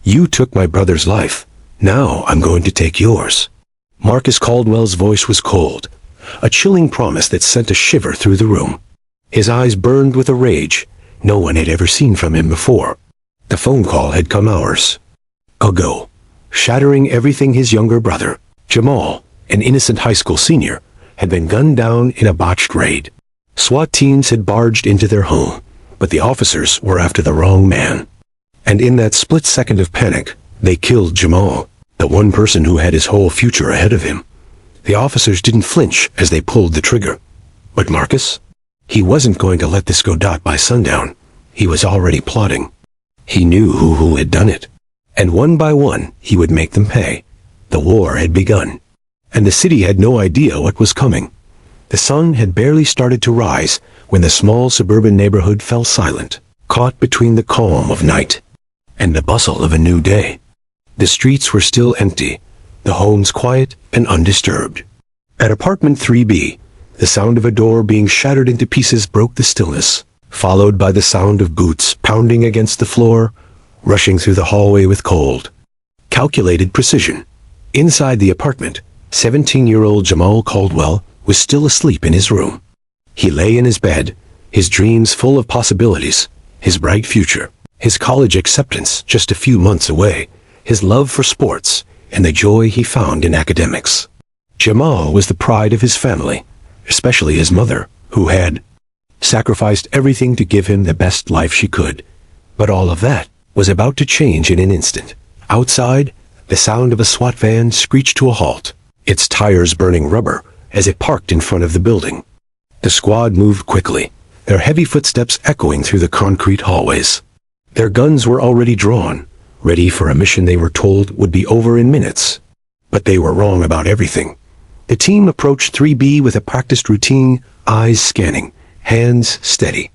You took my brother's life. Now I'm going to take yours." Marcus Caldwell's voice was cold, a chilling promise that sent a shiver through the room. His eyes burned with a rage no one had ever seen from him before. The phone call had come hours ago, shattering everything. His younger brother, Jamal, an innocent high school senior, had been gunned down in a botched raid. SWAT teams had barged into their home, but the officers were after the wrong man. And in that split second of panic, they killed Jamal, the one person who had his whole future ahead of him. The officers didn't flinch as they pulled the trigger. But Marcus? He wasn't going to let this go. By sundown, he was already plotting. He knew who had done it. And one by one, he would make them pay. The war had begun. And the city had no idea what was coming. The sun had barely started to rise when the small suburban neighborhood fell silent, caught between the calm of night and the bustle of a new day. The streets were still empty, the homes quiet and undisturbed. At apartment 3B, the sound of a door being shattered into pieces broke the stillness, followed by the sound of boots pounding against the floor, rushing through the hallway with cold, calculated precision. Inside the apartment, 17-year-old Jamal Caldwell was still asleep in his room. He lay in his bed, his dreams full of possibilities, his bright future, his college acceptance just a few months away, his love for sports, and the joy he found in academics. Jamal was the pride of his family, especially his mother, who had sacrificed everything to give him the best life she could. But all of that was about to change in an instant. Outside, the sound of a SWAT van screeched to a halt, its tires burning rubber as it parked in front of the building. The squad moved quickly, their heavy footsteps echoing through the concrete hallways. Their guns were already drawn, ready for a mission they were told would be over in minutes. But they were wrong about everything. The team approached 3B with a practiced routine, eyes scanning, hands steady.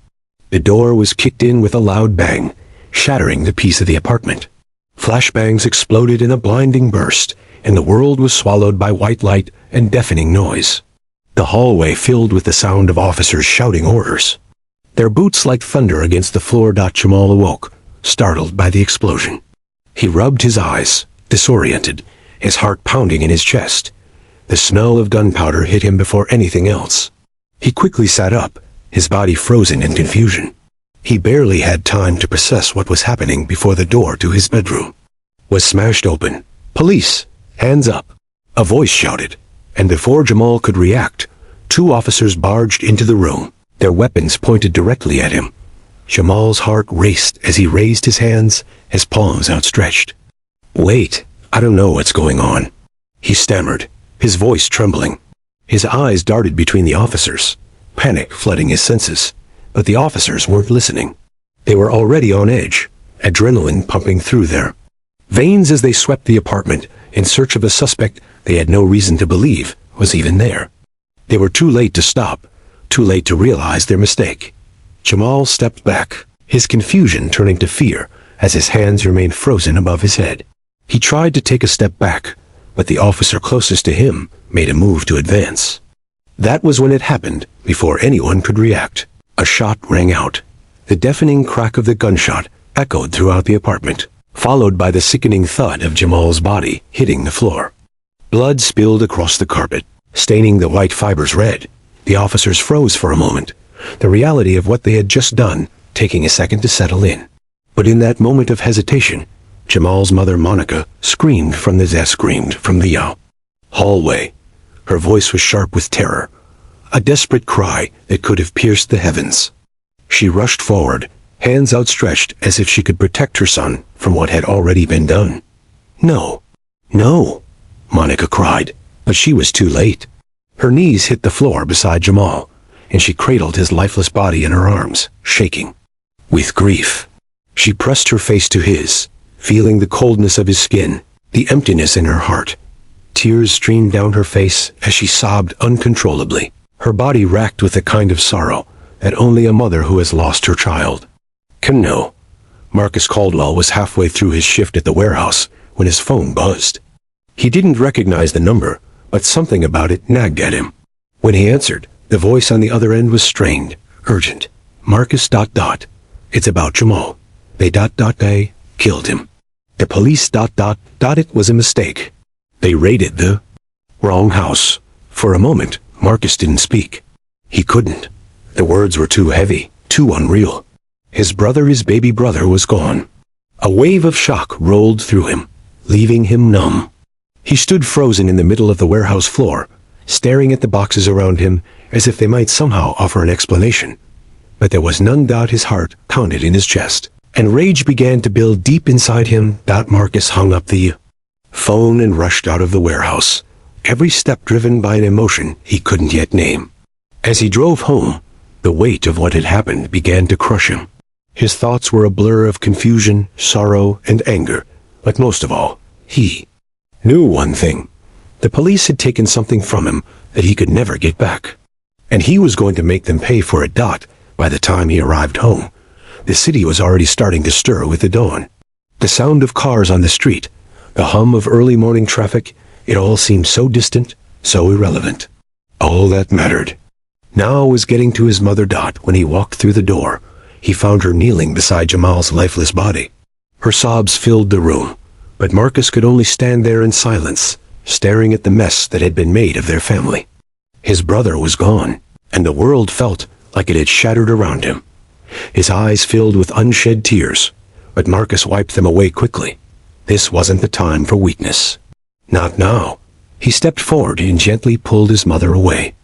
The door was kicked in with a loud bang, shattering the peace of the apartment. Flashbangs exploded in a blinding burst, and the world was swallowed by white light and deafening noise. The hallway filled with the sound of officers shouting orders. Their boots like thunder against the floor. Jamal awoke, startled by the explosion. He rubbed his eyes, disoriented, his heart pounding in his chest. The smell of gunpowder hit him before anything else. He quickly sat up, his body frozen in confusion. He barely had time to process what was happening before the door to his bedroom was smashed open. "Police! Hands up!" a voice shouted, and before Jamal could react, 2 officers barged into the room, their weapons pointed directly at him. Jamal's heart raced as he raised his hands, his palms outstretched. "Wait, I don't know what's going on," he stammered, his voice trembling. His eyes darted between the officers, panic flooding his senses. But the officers weren't listening. They were already on edge, adrenaline pumping through their veins as they swept the apartment in search of a suspect they had no reason to believe was even there. They were too late to stop, too late to realize their mistake. Jamal stepped back, his confusion turning to fear as his hands remained frozen above his head. He tried to take a step back, but the officer closest to him made a move to advance. That was when it happened, before anyone could react. A shot rang out. The deafening crack of the gunshot echoed throughout the apartment, followed by the sickening thud of Jamal's body hitting the floor. Blood spilled across the carpet, staining the white fibers red. The officers froze for a moment, the reality of what they had just done taking a second to settle in. But in that moment of hesitation, Jamal's mother, Monica, screamed from the hallway. Her voice was sharp with terror, a desperate cry that could have pierced the heavens. She rushed forward, hands outstretched as if she could protect her son from what had already been done. "No, no," Monica cried, but she was too late. Her knees hit the floor beside Jamal, and she cradled his lifeless body in her arms, shaking with grief. She pressed her face to his, feeling the coldness of his skin, the emptiness in her heart. Tears streamed down her face as she sobbed uncontrollably, her body racked with the kind of sorrow that only a mother who has lost her child can know. Marcus Caldwell was halfway through his shift at the warehouse when his phone buzzed. He didn't recognize the number, but something about it nagged at him. When he answered, the voice on the other end was strained, urgent. "Marcus ... It's about Jamal. They ... killed him." The police ... It was a mistake. They raided the wrong house. For a moment, Marcus didn't speak. He couldn't. The words were too heavy, too unreal. His baby brother was gone. A wave of shock rolled through him, leaving him numb. He stood frozen in the middle of the warehouse floor, staring at the boxes around him as if they might somehow offer an explanation. But there was none. His heart pounded in his chest, and rage began to build deep inside him. Marcus hung up the phone and rushed out of the warehouse, every step driven by an emotion he couldn't yet name. As he drove home, the weight of what had happened began to crush him. His thoughts were a blur of confusion, sorrow, and anger, but most of all, he knew one thing. The police had taken something from him that he could never get back. And he was going to make them pay for it. By the time he arrived home, the city was already starting to stir with the dawn. The sound of cars on the street, the hum of early morning traffic, it all seemed so distant, so irrelevant. All that mattered now was getting to his mother. When he walked through the door, he found her kneeling beside Jamal's lifeless body. Her sobs filled the room, but Marcus could only stand there in silence, staring at the mess that had been made of their family. His brother was gone, and the world felt like it had shattered around him. His eyes filled with unshed tears, but Marcus wiped them away quickly. This wasn't the time for weakness. Not now. He stepped forward and gently pulled his mother away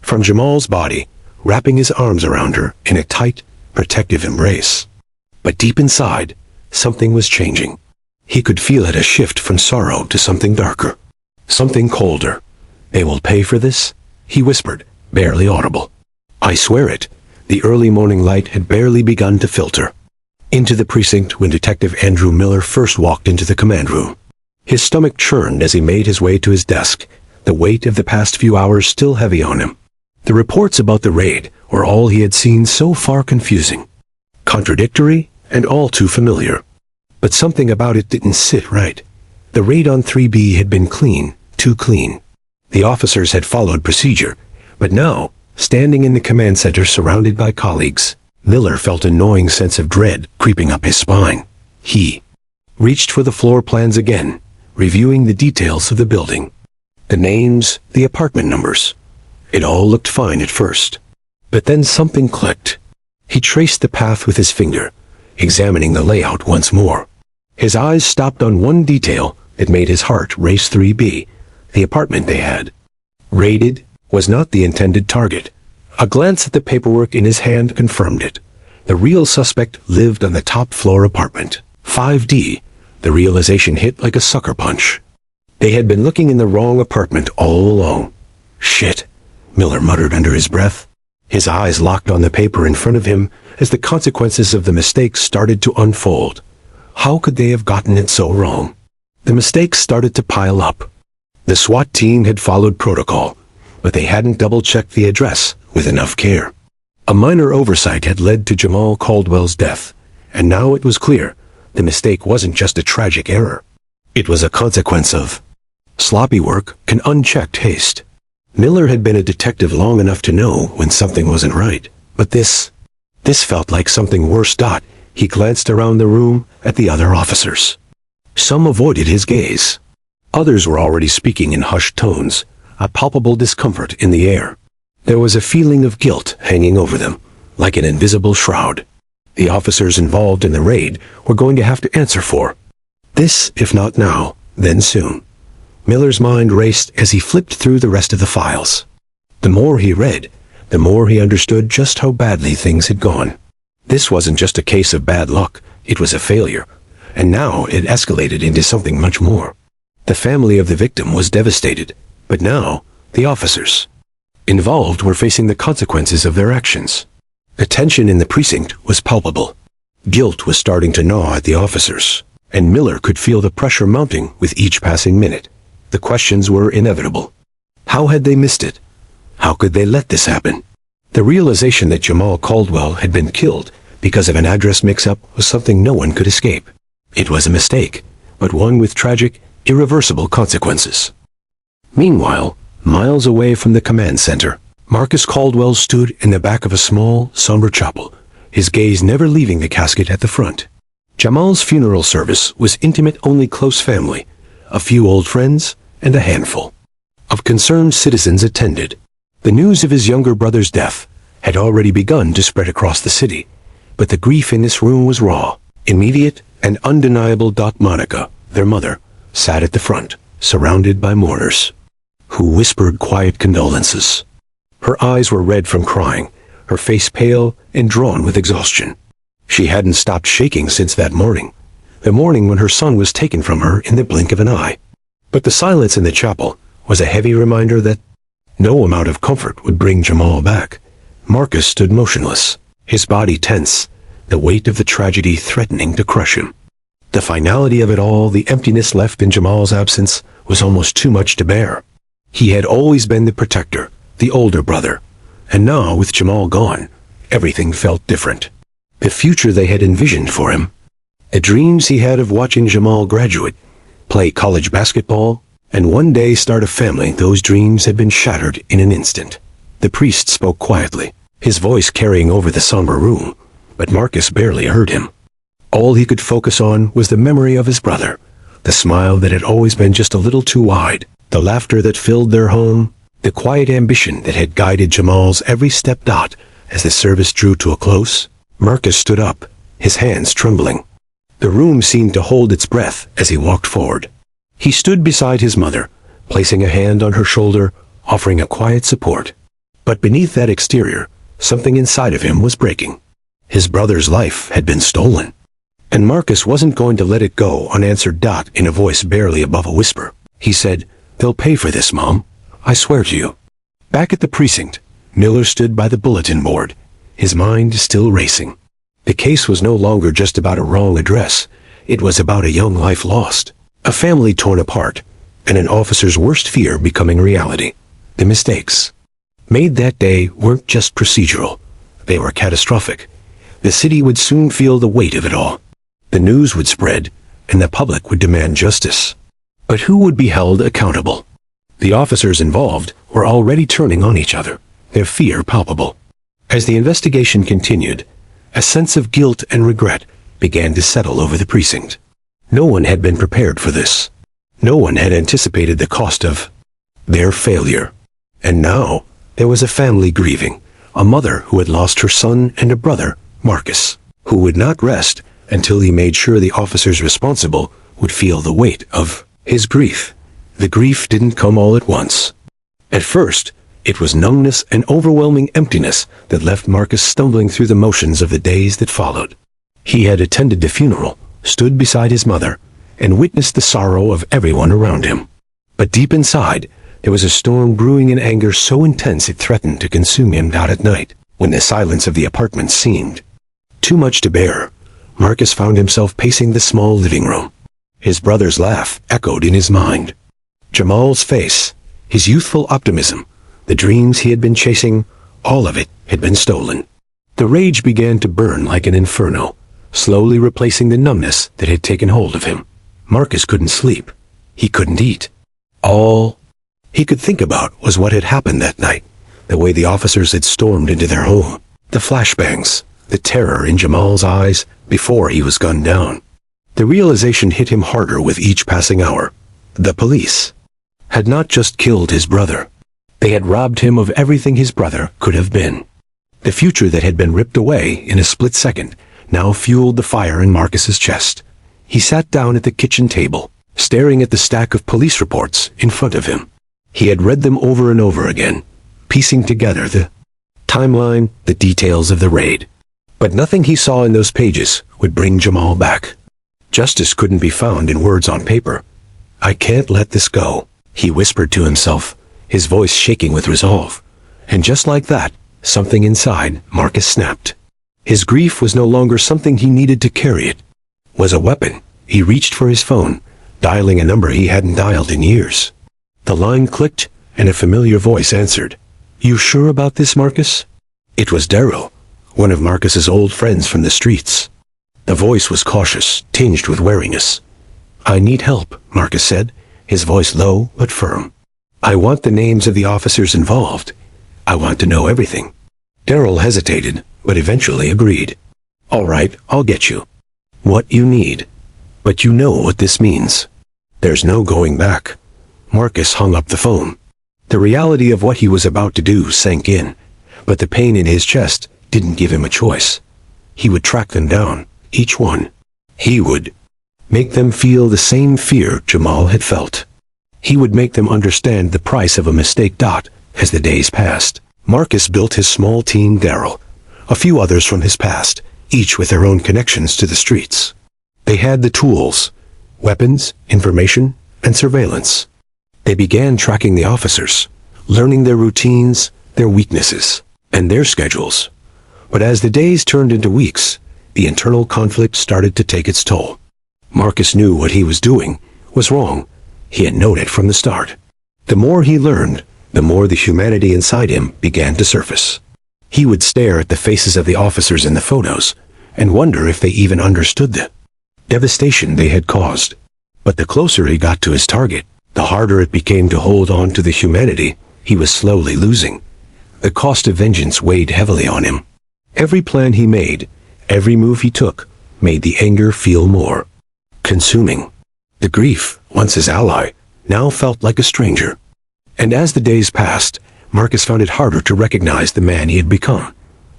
from Jamal's body, wrapping his arms around her in a tight, protective embrace. But deep inside, something was changing. He could feel it, a shift from sorrow to something darker, something colder. "They will pay for this?" he whispered, barely audible. "I swear it." The early morning light had barely begun to filter into the precinct when Detective Andrew Miller first walked into the command room. His stomach churned as he made his way to his desk, the weight of the past few hours still heavy on him. The reports about the raid were all he had seen so far, confusing, contradictory, and all too familiar. But something about it didn't sit right. The raid on 3B had been clean, too clean. The officers had followed procedure, but now, standing in the command center surrounded by colleagues, Miller felt a gnawing sense of dread creeping up his spine. He reached for the floor plans again, reviewing the details of the building. The names, the apartment numbers. It all looked fine at first. But then something clicked. He traced the path with his finger, examining the layout once more. His eyes stopped on one detail that made his heart race. 3B, the apartment they had raided, was not the intended target. A glance at the paperwork in his hand confirmed it. The real suspect lived on the top floor apartment, 5D. The realization hit like a sucker punch. They had been looking in the wrong apartment all along. "Shit," Miller muttered under his breath. His eyes locked on the paper in front of him as the consequences of the mistake started to unfold. How could they have gotten it so wrong? The mistakes started to pile up. The SWAT team had followed protocol, but they hadn't double-checked the address with enough care. A minor oversight had led to Jamal Caldwell's death, and now it was clear the mistake wasn't just a tragic error. It was a consequence of sloppy work and unchecked haste. Miller had been a detective long enough to know when something wasn't right, but this felt like something worse. He glanced around the room at the other officers. Some avoided his gaze. Others were already speaking in hushed tones, a palpable discomfort in the air. There was a feeling of guilt hanging over them, like an invisible shroud. The officers involved in the raid were going to have to answer for this, if not now, then soon. Miller's mind raced as he flipped through the rest of the files. The more he read, the more he understood just how badly things had gone. This wasn't just a case of bad luck, it was a failure, and now it escalated into something much more. The family of the victim was devastated, but now, the officers involved were facing the consequences of their actions. The tension in the precinct was palpable. Guilt was starting to gnaw at the officers, and Miller could feel the pressure mounting with each passing minute. The questions were inevitable. How had they missed it? How could they let this happen? The realization that Jamal Caldwell had been killed because of an address mix-up was something no one could escape. It was a mistake, but one with tragic, irreversible consequences. Meanwhile, miles away from the command center, Marcus Caldwell stood in the back of a small, somber chapel, his gaze never leaving the casket at the front. Jamal's funeral service was intimate, only close family, a few old friends, and a handful of concerned citizens attended. The news of his younger brother's death had already begun to spread across the city, but the grief in this room was raw, immediate, and undeniable. Monica, their mother, sat at the front, surrounded by mourners, who whispered quiet condolences. Her eyes were red from crying, her face pale and drawn with exhaustion. She hadn't stopped shaking since that morning, the morning when her son was taken from her in the blink of an eye. But the silence in the chapel was a heavy reminder that no amount of comfort would bring Jamal back. Marcus stood motionless, his body tense, the weight of the tragedy threatening to crush him. The finality of it all, the emptiness left in Jamal's absence, was almost too much to bear. He had always been the protector, the older brother, and now, with Jamal gone, everything felt different. The future they had envisioned for him, the dreams he had of watching Jamal graduate, play college basketball, and one day start a family, those dreams had been shattered in an instant. The priest spoke quietly, his voice carrying over the somber room, but Marcus barely heard him. All he could focus on was the memory of his brother, the smile that had always been just a little too wide, the laughter that filled their home, the quiet ambition that had guided Jamal's every step. As the service drew to a close, Marcus stood up, his hands trembling. The room seemed to hold its breath as he walked forward. He stood beside his mother, placing a hand on her shoulder, offering a quiet support. But beneath that exterior, something inside of him was breaking. His brother's life had been stolen, and Marcus wasn't going to let it go unanswered. In a voice barely above a whisper, he said, "They'll pay for this, Mom. I swear to you." Back at the precinct, Miller stood by the bulletin board, his mind still racing. The case was no longer just about a wrong address. It was about a young life lost, a family torn apart, and an officer's worst fear becoming reality. The mistakes made that day weren't just procedural. They were catastrophic. The city would soon feel the weight of it all. The news would spread, and the public would demand justice. But who would be held accountable? The officers involved were already turning on each other, their fear palpable. As the investigation continued, a sense of guilt and regret began to settle over the precinct. No one had been prepared for this. No one had anticipated the cost of their failure. And now, there was a family grieving, a mother who had lost her son and a brother, Marcus, who would not rest until he made sure the officers responsible would feel the weight of his grief. The grief didn't come all at once. At first, it was numbness and overwhelming emptiness that left Marcus stumbling through the motions of the days that followed. He had attended the funeral, stood beside his mother, and witnessed the sorrow of everyone around him. But deep inside, there was a storm brewing in anger so intense it threatened to consume him. At night, when the silence of the apartment seemed too much to bear, Marcus found himself pacing the small living room. His brother's laugh echoed in his mind. Jamal's face, his youthful optimism, the dreams he had been chasing, all of it had been stolen. The rage began to burn like an inferno, slowly replacing the numbness that had taken hold of him. Marcus couldn't sleep. He couldn't eat. All he could think about was what had happened that night, the way the officers had stormed into their home, the flashbangs, the terror in Jamal's eyes before he was gunned down. The realization hit him harder with each passing hour. The police had not just killed his brother. They had robbed him of everything his brother could have been. The future that had been ripped away in a split second now fueled the fire in Marcus's chest. He sat down at the kitchen table, staring at the stack of police reports in front of him. He had read them over and over again, piecing together the timeline, the details of the raid. But nothing he saw in those pages would bring Jamal back. Justice couldn't be found in words on paper. "I can't let this go," he whispered to himself, his voice shaking with resolve. And just like that, something inside Marcus snapped. His grief was no longer something he needed to carry. It was a weapon. He reached for his phone, dialing a number he hadn't dialed in years. The line clicked, and a familiar voice answered. "You sure about this, Marcus?" It was Daryl, one of Marcus's old friends from the streets. The voice was cautious, tinged with wariness. "I need help," Marcus said, his voice low but firm. "I want the names of the officers involved. I want to know everything." Daryl hesitated, but eventually agreed. "All right, I'll get you." what you need. But you know what this means. There's no going back. Marcus hung up the phone. The reality of what he was about to do sank in, but the pain in his chest didn't give him a choice. He would track them down, each one. He would make them feel the same fear Jamal had felt. He would make them understand the price of a mistake. As the days passed, Marcus built his small team. Daryl, a few others from his past, each with their own connections to the streets. They had the tools, weapons, information, and surveillance. They began tracking the officers, learning their routines, their weaknesses, and their schedules. But as the days turned into weeks, the internal conflict started to take its toll. Marcus knew what he was doing was wrong. He had known it from the start. The more he learned, the more the humanity inside him began to surface. He would stare at the faces of the officers in the photos and wonder if they even understood the devastation they had caused. But the closer he got to his target, the harder it became to hold on to the humanity he was slowly losing. The cost of vengeance weighed heavily on him. Every plan he made, every move he took, made the anger feel more consuming. The grief, once his ally, now felt like a stranger. And as the days passed, Marcus found it harder to recognize the man he had become.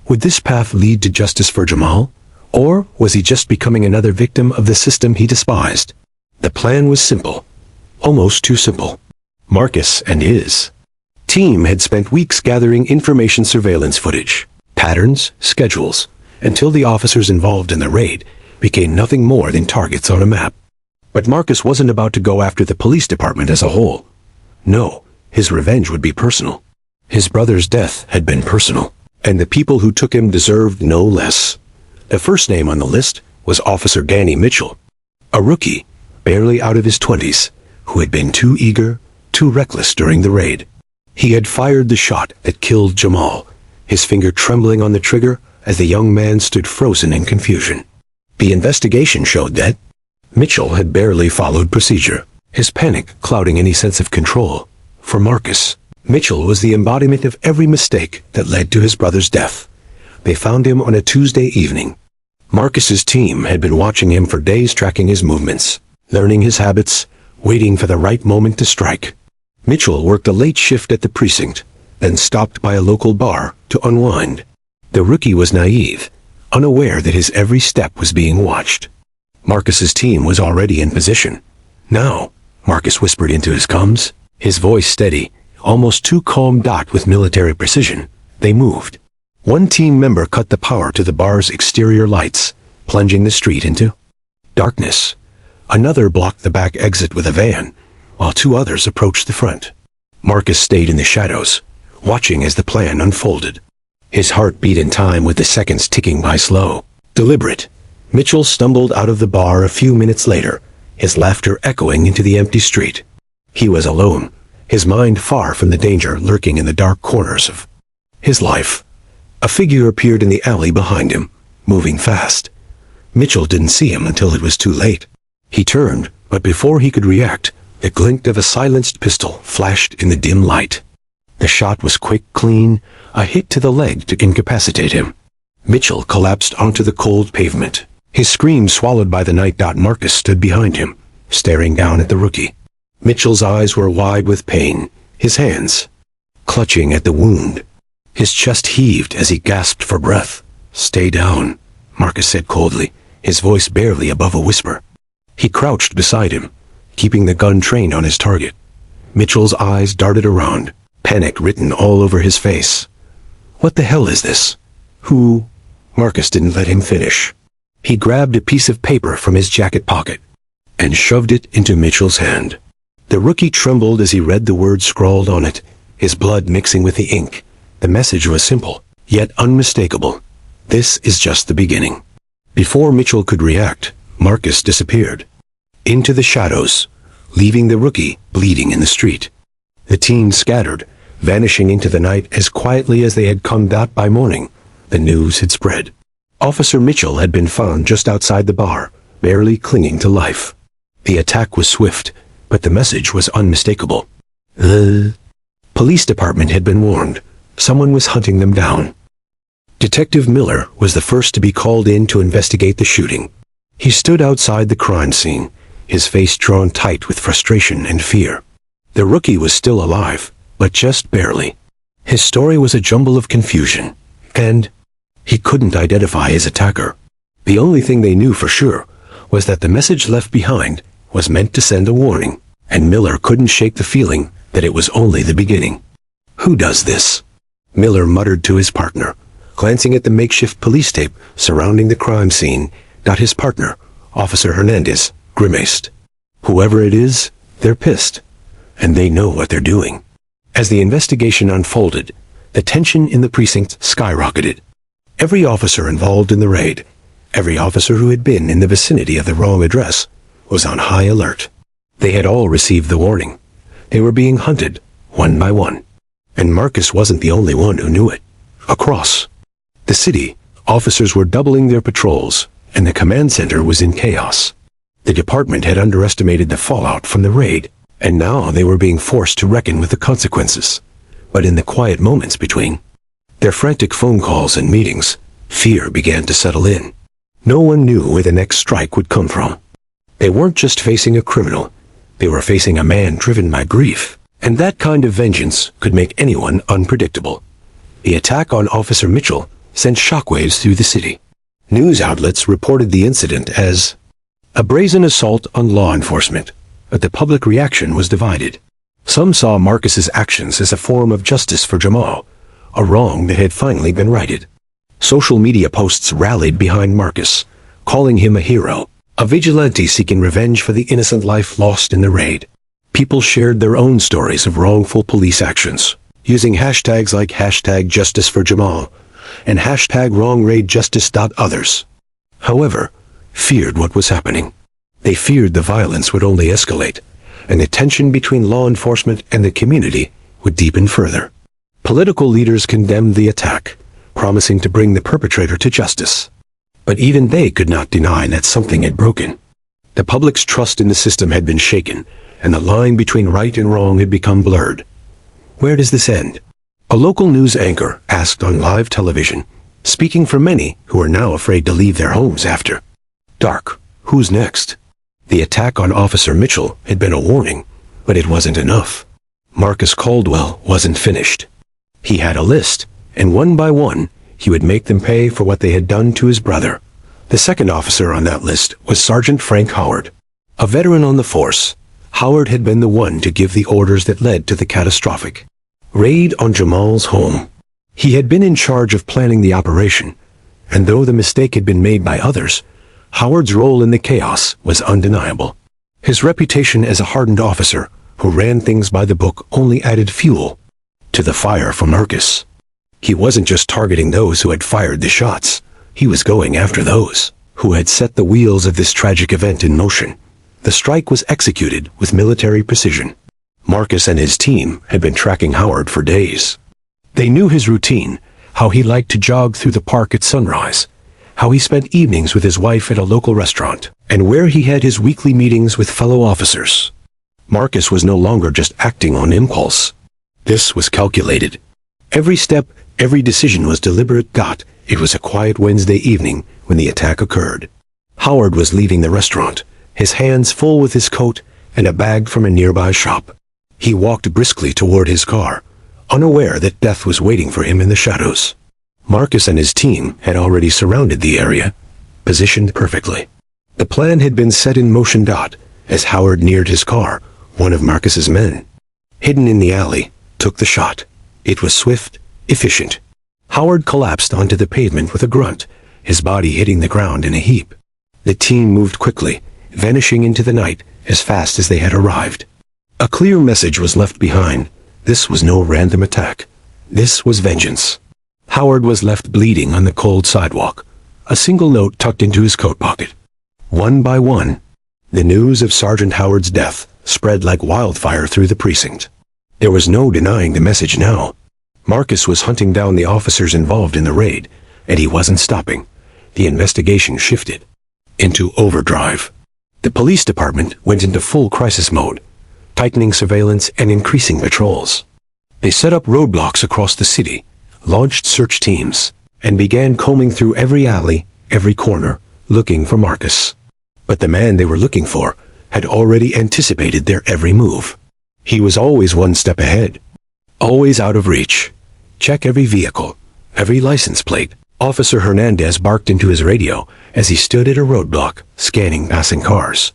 Would this path lead to justice for Jamal? Or was he just becoming another victim of the system he despised? The plan was simple. Almost too simple. Marcus and his team had spent weeks gathering information surveillance footage, patterns, schedules, until the officers involved in the raid became nothing more than targets on a map. But Marcus wasn't about to go after the police department as a whole. No, his revenge would be personal. His brother's death had been personal, and the people who took him deserved no less. The first name on the list was Officer Danny Mitchell, a rookie, barely out of his 20s, who had been too eager, too reckless during the raid. He had fired the shot that killed Jamal, his finger trembling on the trigger as the young man stood frozen in confusion. The investigation showed that Mitchell had barely followed procedure, his panic clouding any sense of control. For Marcus, Mitchell was the embodiment of every mistake that led to his brother's death. They found him on a Tuesday evening. Marcus's team had been watching him for days, tracking his movements, learning his habits, waiting for the right moment to strike. Mitchell worked a late shift at the precinct, then stopped by a local bar to unwind. The rookie was naive, unaware that his every step was being watched. Marcus's team was already in position. Now, Marcus whispered into his comms, his voice steady, almost too calm. With military precision, they moved. One team member cut the power to the bar's exterior lights, plunging the street into darkness. Another blocked the back exit with a van, while two others approached the front. Marcus stayed in the shadows, watching as the plan unfolded. His heart beat in time with the seconds ticking by slow, deliberate. Mitchell stumbled out of the bar a few minutes later, his laughter echoing into the empty street. He was alone, his mind far from the danger lurking in the dark corners of his life. A figure appeared in the alley behind him, moving fast. Mitchell didn't see him until it was too late. He turned, but before he could react, the glint of a silenced pistol flashed in the dim light. The shot was quick, clean, a hit to the leg to incapacitate him. Mitchell collapsed onto the cold pavement, his scream swallowed by the night. Marcus stood behind him, staring down at the rookie. Mitchell's eyes were wide with pain, his hands clutching at the wound. His chest heaved as he gasped for breath. "Stay down," Marcus said coldly, his voice barely above a whisper. He crouched beside him, keeping the gun trained on his target. Mitchell's eyes darted around, panic written all over his face. "What the hell is this? Who?" Marcus didn't let him finish. He grabbed a piece of paper from his jacket pocket and shoved it into Mitchell's hand. The rookie trembled as he read the words scrawled on it, his blood mixing with the ink. The message was simple, yet unmistakable. "This is just the beginning." Before Mitchell could react, Marcus disappeared into the shadows, leaving the rookie bleeding in the street. The team scattered, vanishing into the night as quietly as they had come. By morning, the news had spread. Officer Mitchell had been found just outside the bar, barely clinging to life. The attack was swift, but the message was unmistakable. The police department had been warned. Someone was hunting them down. Detective Miller was the first to be called in to investigate the shooting. He stood outside the crime scene, his face drawn tight with frustration and fear. The rookie was still alive, but just barely. His story was a jumble of confusion, and he couldn't identify his attacker. The only thing they knew for sure was that the message left behind was meant to send a warning, and Miller couldn't shake the feeling that it was only the beginning. "Who does this?" Miller muttered to his partner, glancing at the makeshift police tape surrounding the crime scene. His partner, Officer Hernandez, grimaced. "Whoever it is, they're pissed, and they know what they're doing." As the investigation unfolded, the tension in the precinct skyrocketed. Every officer involved in the raid, every officer who had been in the vicinity of the wrong address, was on high alert. They had all received the warning. They were being hunted, one by one. And Marcus wasn't the only one who knew it. Across the city, officers were doubling their patrols, and the command center was in chaos. The department had underestimated the fallout from the raid, and now they were being forced to reckon with the consequences. But in the quiet moments between their frantic phone calls and meetings, fear began to settle in. No one knew where the next strike would come from. They weren't just facing a criminal, they were facing a man driven by grief, and that kind of vengeance could make anyone unpredictable. The attack on Officer Mitchell sent shockwaves through the city. News outlets reported the incident as a brazen assault on law enforcement, but the public reaction was divided. Some saw Marcus's actions as a form of justice for Jamal, a wrong that had finally been righted. Social media posts rallied behind Marcus, calling him a hero, a vigilante seeking revenge for the innocent life lost in the raid. People shared their own stories of wrongful police actions, using hashtags like #JusticeForJamal and #WrongRaidJustice.others. However, feared what was happening. They feared the violence would only escalate, and the tension between law enforcement and the community would deepen further. Political leaders condemned the attack, promising to bring the perpetrator to justice. But even they could not deny that something had broken. The public's trust in the system had been shaken, and the line between right and wrong had become blurred. Where does this end? A local news anchor asked on live television, speaking for many who are now afraid to leave their homes after dark. Who's next? The attack on Officer Mitchell had been a warning, but it wasn't enough. Marcus Caldwell wasn't finished. He had a list, and one by one, he would make them pay for what they had done to his brother. The second officer on that list was Sergeant Frank Howard. A veteran on the force, Howard had been the one to give the orders that led to the catastrophic raid on Jamal's home. He had been in charge of planning the operation, and though the mistake had been made by others, Howard's role in the chaos was undeniable. His reputation as a hardened officer who ran things by the book only added fuel to the fire for Marcus. He wasn't just targeting those who had fired the shots. He was going after those who had set the wheels of this tragic event in motion. The strike was executed with military precision. Marcus and his team had been tracking Howard for days. They knew his routine, how he liked to jog through the park at sunrise, how he spent evenings with his wife at a local restaurant, and where he had his weekly meetings with fellow officers. Marcus was no longer just acting on impulse. This was calculated. Every step, every decision was deliberate. It was a quiet Wednesday evening when the attack occurred. Howard was leaving the restaurant, his hands full with his coat and a bag from a nearby shop. He walked briskly toward his car, unaware that death was waiting for him in the shadows. Marcus and his team had already surrounded the area, positioned perfectly. The plan had been set in motion. As Howard neared his car, one of Marcus's men, hidden in the alley, took the shot. It was swift, efficient. Howard collapsed onto the pavement with a grunt, his body hitting the ground in a heap. The team moved quickly, vanishing into the night as fast as they had arrived. A clear message was left behind. This was no random attack. This was vengeance. Howard was left bleeding on the cold sidewalk, a single note tucked into his coat pocket. One by one, the news of Sergeant Howard's death spread like wildfire through the precinct. There was no denying the message now. Marcus was hunting down the officers involved in the raid, and he wasn't stopping. The investigation shifted into overdrive. The police department went into full crisis mode, tightening surveillance and increasing patrols. They set up roadblocks across the city, launched search teams, and began combing through every alley, every corner, looking for Marcus. But the man they were looking for had already anticipated their every move. He was always one step ahead, always out of reach. Check every vehicle, every license plate. Officer Hernandez barked into his radio as he stood at a roadblock, scanning passing cars.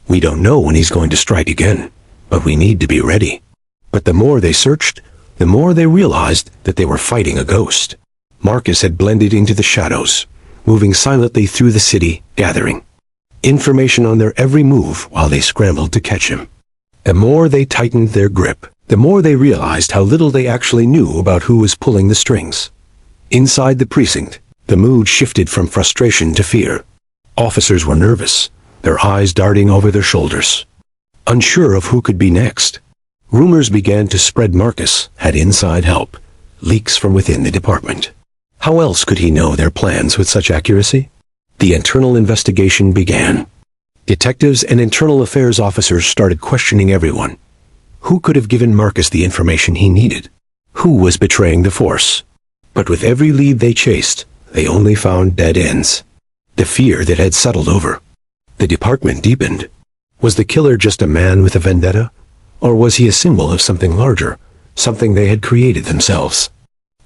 We don't know when he's going to strike again, but we need to be ready. But the more they searched, the more they realized that they were fighting a ghost. Marcus had blended into the shadows, moving silently through the city, gathering information on their every move while they scrambled to catch him. The more they tightened their grip, the more they realized how little they actually knew about who was pulling the strings. Inside the precinct, the mood shifted from frustration to fear. Officers were nervous, their eyes darting over their shoulders, unsure of who could be next. Rumors began to spread Marcus had inside help, leaks from within the department. How else could he know their plans with such accuracy? The internal investigation began. Detectives and internal affairs officers started questioning everyone. Who could have given Marcus the information he needed? Who was betraying the force? But with every lead they chased, they only found dead ends. The fear that had settled over the department deepened. Was the killer just a man with a vendetta? Or was he a symbol of something larger, something they had created themselves?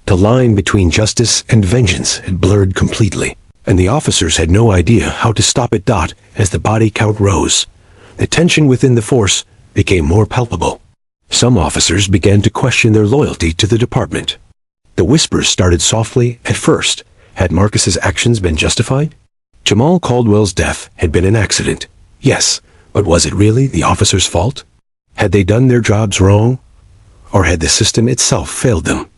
The line between justice and vengeance had blurred completely, and the officers had no idea how to stop it. As the body count rose, the tension within the force became more palpable. Some officers began to question their loyalty to the department. The whispers started softly at first. Had Marcus's actions been justified? Jamal Caldwell's death had been an accident, yes, but was it really the officers' fault? Had they done their jobs wrong? Or had the system itself failed them?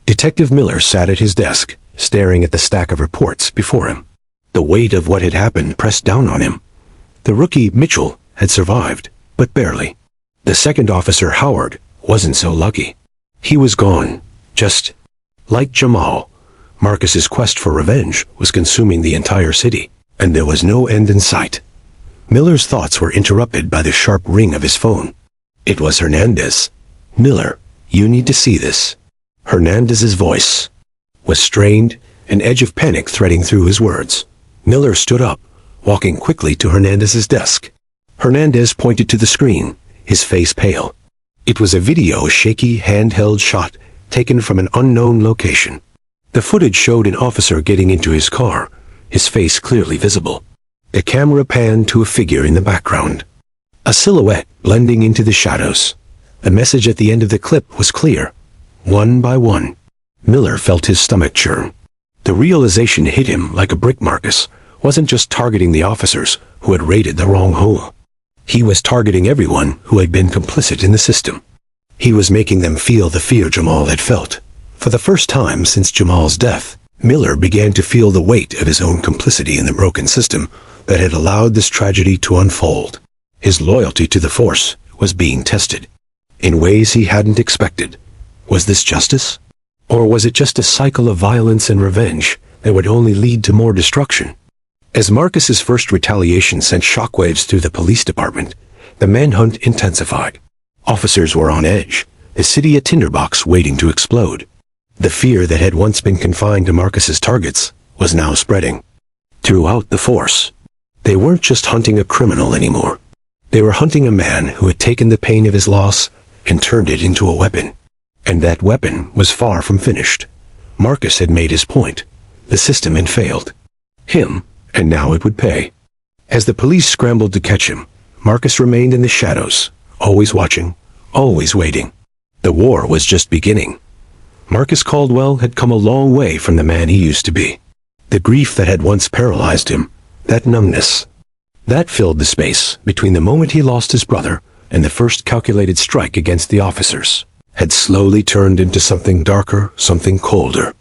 Detective Miller sat at his desk, staring at the stack of reports before him. The weight of what had happened pressed down on him. The rookie Mitchell had survived, but barely. The second officer, Howard, wasn't so lucky. He was gone, just like Jamal. Marcus's quest for revenge was consuming the entire city, and there was no end in sight. Miller's thoughts were interrupted by the sharp ring of his phone. It was Hernandez. Miller, you need to see this. Hernandez's voice was strained, an edge of panic threading through his words. Miller stood up, walking quickly to Hernandez's desk. Hernandez pointed to the screen, his face pale. It was a video, a shaky, handheld shot taken from an unknown location. The footage showed an officer getting into his car, his face clearly visible. The camera panned to a figure in the background, a silhouette blending into the shadows. The message at the end of the clip was clear. One by one, Miller felt his stomach churn. The realization hit him like a brick. Marcus wasn't just targeting the officers who had raided the wrong hole. He was targeting everyone who had been complicit in the system. He was making them feel the fear Jamal had felt. For the first time since Jamal's death, Miller began to feel the weight of his own complicity in the broken system that had allowed this tragedy to unfold. His loyalty to the force was being tested in ways he hadn't expected. Was this justice? Or was it just a cycle of violence and revenge that would only lead to more destruction? As Marcus's first retaliation sent shockwaves through the police department, the manhunt intensified. Officers were on edge, the city a tinderbox waiting to explode. The fear that had once been confined to Marcus's targets was now spreading throughout the force. They weren't just hunting a criminal anymore. They were hunting a man who had taken the pain of his loss and turned it into a weapon. And that weapon was far from finished. Marcus had made his point. The system had failed him, and now it would pay. As the police scrambled to catch him, Marcus remained in the shadows, always watching, always waiting. The war was just beginning. Marcus Caldwell had come a long way from the man he used to be. The grief that had once paralyzed him, that numbness, that filled the space between the moment he lost his brother and the first calculated strike against the officers, had slowly turned into something darker, something colder.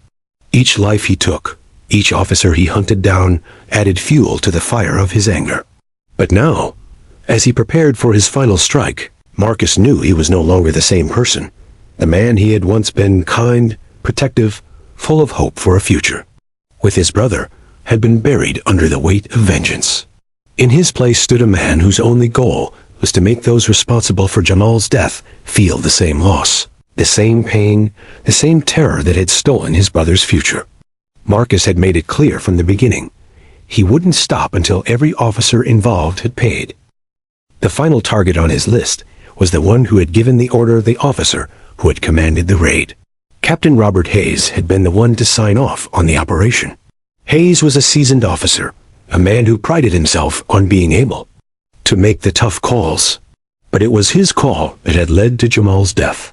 Each life he took, each officer he hunted down, added fuel to the fire of his anger. But now, as he prepared for his final strike, Marcus knew he was no longer the same person. The man he had once been, kind, protective, full of hope for a future, with his brother, had been buried under the weight of vengeance. In his place stood a man whose only goal was to make those responsible for Jamal's death feel the same loss, the same pain, the same terror that had stolen his brother's future. Marcus had made it clear from the beginning. He wouldn't stop until every officer involved had paid. The final target on his list was the one who had given the order, the officer who had commanded the raid. Captain Robert Hayes had been the one to sign off on the operation. Hayes was a seasoned officer, a man who prided himself on being able to make the tough calls. But it was his call that had led to Jamal's death.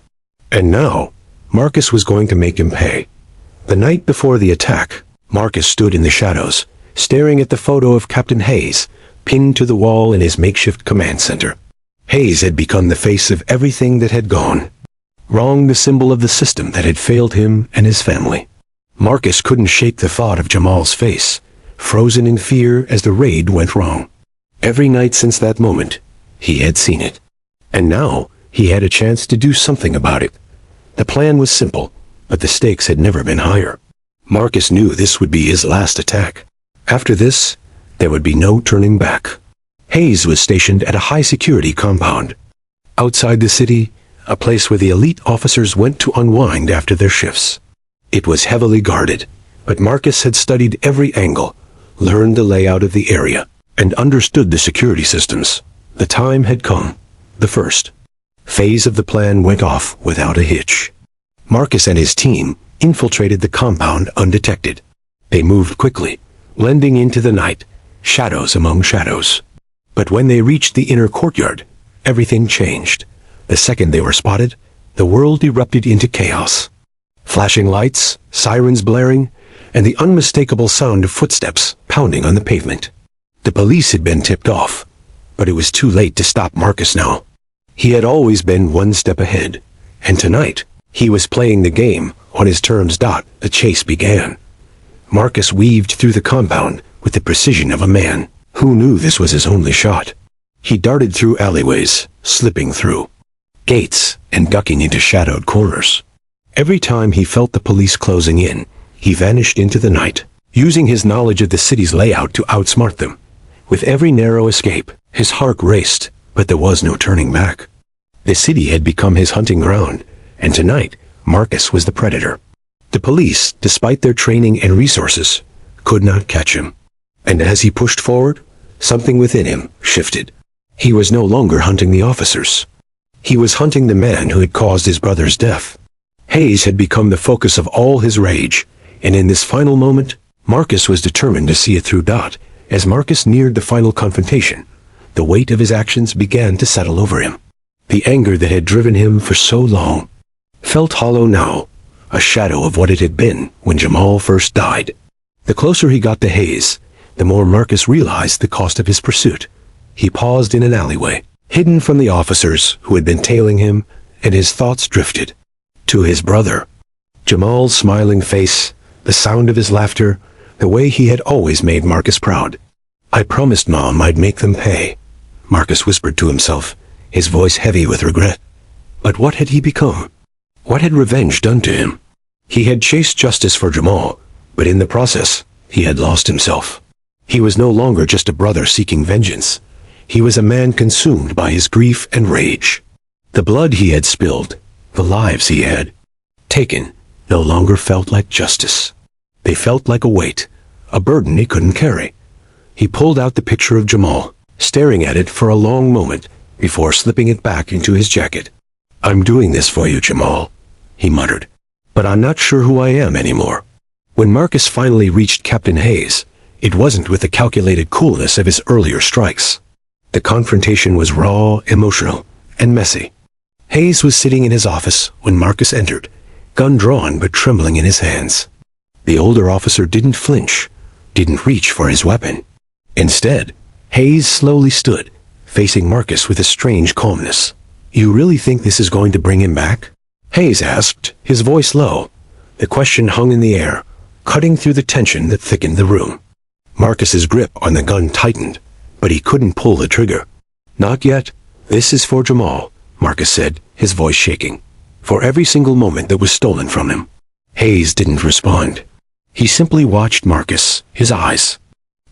And now, Marcus was going to make him pay. The night before the attack, Marcus stood in the shadows, staring at the photo of Captain Hayes, pinned to the wall in his makeshift command center. Hayes had become the face of everything that had gone wrong, the symbol of the system that had failed him and his family. Marcus couldn't shake the thought of Jamal's face, frozen in fear as the raid went wrong. Every night since that moment, he had seen it. And now, he had a chance to do something about it. The plan was simple, but the stakes had never been higher. Marcus knew this would be his last attack. After this, there would be no turning back. Hayes was stationed at a high-security compound. Outside the city, a place where the elite officers went to unwind after their shifts. It was heavily guarded, but Marcus had studied every angle, learned the layout of the area, and understood the security systems. The time had come. The first phase of the plan went off without a hitch. Marcus and his team infiltrated the compound undetected. They moved quickly, blending into the night, shadows among shadows. But when they reached the inner courtyard, everything changed. The second they were spotted, the world erupted into chaos. Flashing lights, sirens blaring, and the unmistakable sound of footsteps pounding on the pavement. The police had been tipped off, but it was too late to stop Marcus now. He had always been one step ahead, and tonight, he was playing the game on his terms. The chase began. Marcus weaved through the compound with the precision of a man who knew this was his only shot. He darted through alleyways, slipping through gates and ducking into shadowed corners. Every time he felt the police closing in, he vanished into the night, using his knowledge of the city's layout to outsmart them. With every narrow escape, his heart raced, but there was no turning back. The city had become his hunting ground, and tonight, Marcus was the predator. The police, despite their training and resources, could not catch him. And as he pushed forward, something within him shifted. He was no longer hunting the officers. He was hunting the man who had caused his brother's death. Hayes had become the focus of all his rage, and in this final moment, Marcus was determined to see it through. As Marcus neared the final confrontation, the weight of his actions began to settle over him. The anger that had driven him for so long felt hollow now, a shadow of what it had been when Jamal first died. The closer he got to Hayes, the more Marcus realized the cost of his pursuit. He paused in an alleyway, hidden from the officers who had been tailing him, and his thoughts drifted to his brother. Jamal's smiling face, the sound of his laughter, the way he had always made Marcus proud. "I promised Mom I'd make them pay," Marcus whispered to himself, his voice heavy with regret. But what had he become? What had revenge done to him? He had chased justice for Jamal, but in the process, he had lost himself. He was no longer just a brother seeking vengeance. He was a man consumed by his grief and rage. The blood he had spilled, the lives he had taken, no longer felt like justice. They felt like a weight, a burden he couldn't carry. He pulled out the picture of Jamal, staring at it for a long moment before slipping it back into his jacket. "I'm doing this for you, Jamal," he muttered, "but I'm not sure who I am anymore." When Marcus finally reached Captain Hayes, it wasn't with the calculated coolness of his earlier strikes. The confrontation was raw, emotional, and messy. Hayes was sitting in his office when Marcus entered, gun drawn but trembling in his hands. The older officer didn't flinch, didn't reach for his weapon. Instead, Hayes slowly stood, facing Marcus with a strange calmness. "You really think this is going to bring him back?" Hayes asked, his voice low. The question hung in the air, cutting through the tension that thickened the room. Marcus's grip on the gun tightened, but he couldn't pull the trigger. "Not yet. This is for Jamal," Marcus said, his voice shaking. "For every single moment that was stolen from him." Hayes didn't respond. He simply watched Marcus, his eyes,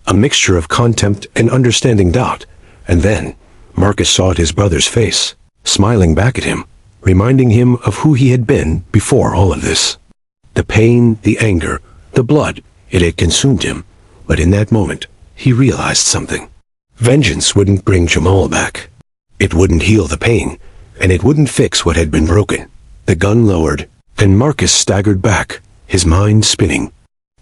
a mixture of contempt and understanding. And then, Marcus saw his brother's face, smiling back at him, reminding him of who he had been before all of this. The pain, the anger, the blood, it had consumed him, but in that moment, he realized something. Vengeance wouldn't bring Jamal back. It wouldn't heal the pain, and it wouldn't fix what had been broken. The gun lowered, and Marcus staggered back, his mind spinning.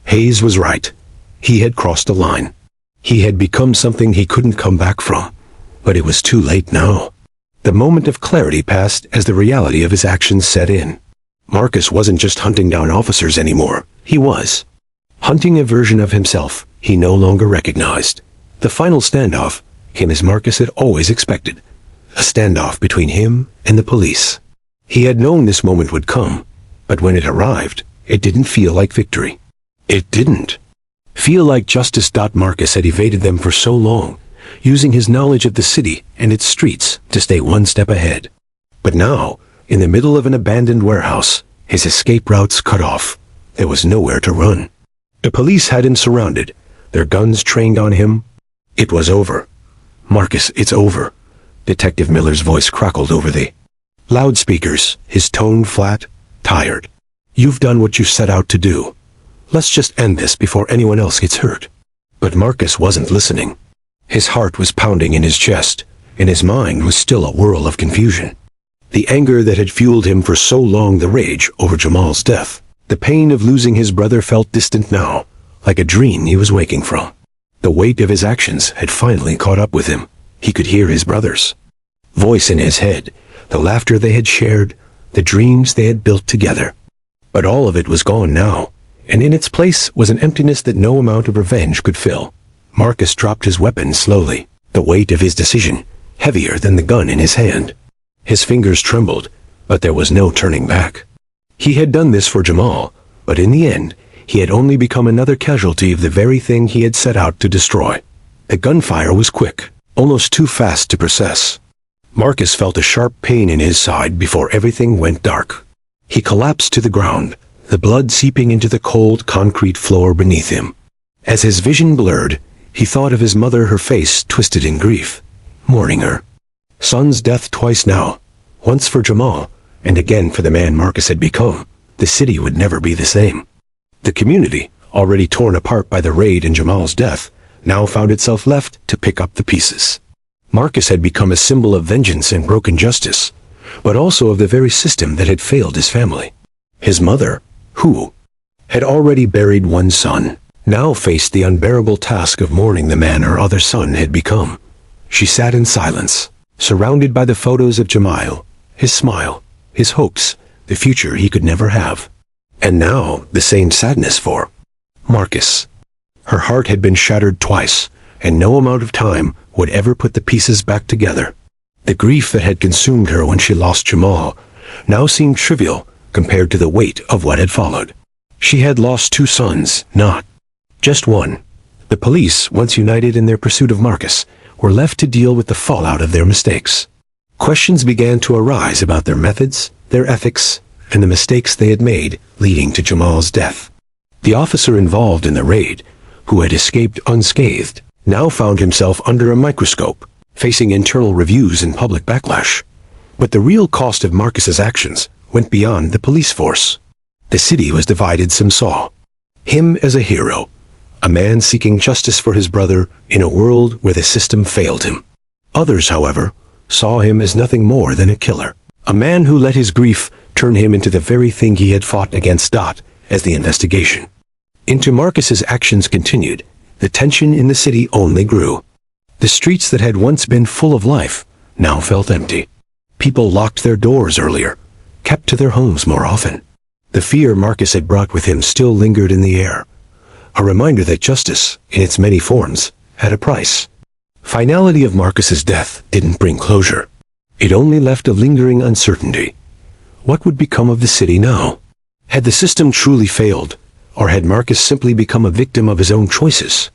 Hayes was right. He had crossed a line. He had become something he couldn't come back from. But it was too late now. The moment of clarity passed as the reality of his actions set in. Marcus wasn't just hunting down officers anymore. He was hunting a version of himself he no longer recognized. The final standoff came as Marcus had always expected. A standoff between him and the police. He had known this moment would come, but when it arrived, it didn't feel like victory. It didn't feel like justice. Marcus had evaded them for so long, using his knowledge of the city and its streets to stay one step ahead. But now, in the middle of an abandoned warehouse, his escape routes cut off, there was nowhere to run. The police had him surrounded, their guns trained on him. It was over. Marcus, it's over. Detective Miller's voice crackled over the loudspeakers, his tone flat, tired. You've done what you set out to do. Let's just end this before anyone else gets hurt. But Marcus wasn't listening. His heart was pounding in his chest, and his mind was still a whirl of confusion. The anger that had fueled him for so long, the rage over Jamal's death. The pain of losing his brother felt distant now, like a dream he was waking from. The weight of his actions had finally caught up with him. He could hear his brother's voice in his head, the laughter they had shared, the dreams they had built together. But all of it was gone now, and in its place was an emptiness that no amount of revenge could fill. Marcus dropped his weapon slowly, the weight of his decision heavier than the gun in his hand. His fingers trembled, but there was no turning back. He had done this for Jamal, but in the end, he had only become another casualty of the very thing he had set out to destroy. The gunfire was quick, almost too fast to process. Marcus felt a sharp pain in his side before everything went dark. He collapsed to the ground, the blood seeping into the cold concrete floor beneath him. As his vision blurred, he thought of his mother, her face twisted in grief, mourning her son's death twice now, once for Jamal, and again for the man Marcus had become. The city would never be the same. The community, already torn apart by the raid and Jamal's death, now found itself left to pick up the pieces. Marcus had become a symbol of vengeance and broken justice, but also of the very system that had failed his family. His mother, who had already buried one son, now faced the unbearable task of mourning the man her other son had become. She sat in silence, surrounded by the photos of Jamal, his smile, his hopes, the future he could never have. And now the same sadness for Marcus. Her heart had been shattered twice, and no amount of time would ever put the pieces back together. The grief that had consumed her when she lost Jamal now seemed trivial compared to the weight of what had followed. She had lost two sons, not just one. The police, once united in their pursuit of Marcus, were left to deal with the fallout of their mistakes. Questions began to arise about their methods, their ethics, and the mistakes they had made leading to Jamal's death. The officer involved in the raid, who had escaped unscathed, now found himself under a microscope, facing internal reviews and public backlash. But the real cost of Marcus's actions went beyond the police force. The city was divided. Some saw him as a hero, a man seeking justice for his brother in a world where the system failed him. Others, however, saw him as nothing more than a killer, a man who let his grief turn him into the very thing he had fought against. As the investigation into Marcus's actions continued, the tension in the city only grew. The streets that had once been full of life now felt empty. People locked their doors earlier, kept to their homes more often. The fear Marcus had brought with him still lingered in the air, a reminder that justice, in its many forms, had a price. Finality of Marcus's death didn't bring closure. It only left a lingering uncertainty. What would become of the city now? Had the system truly failed, or had Marcus simply become a victim of his own choices?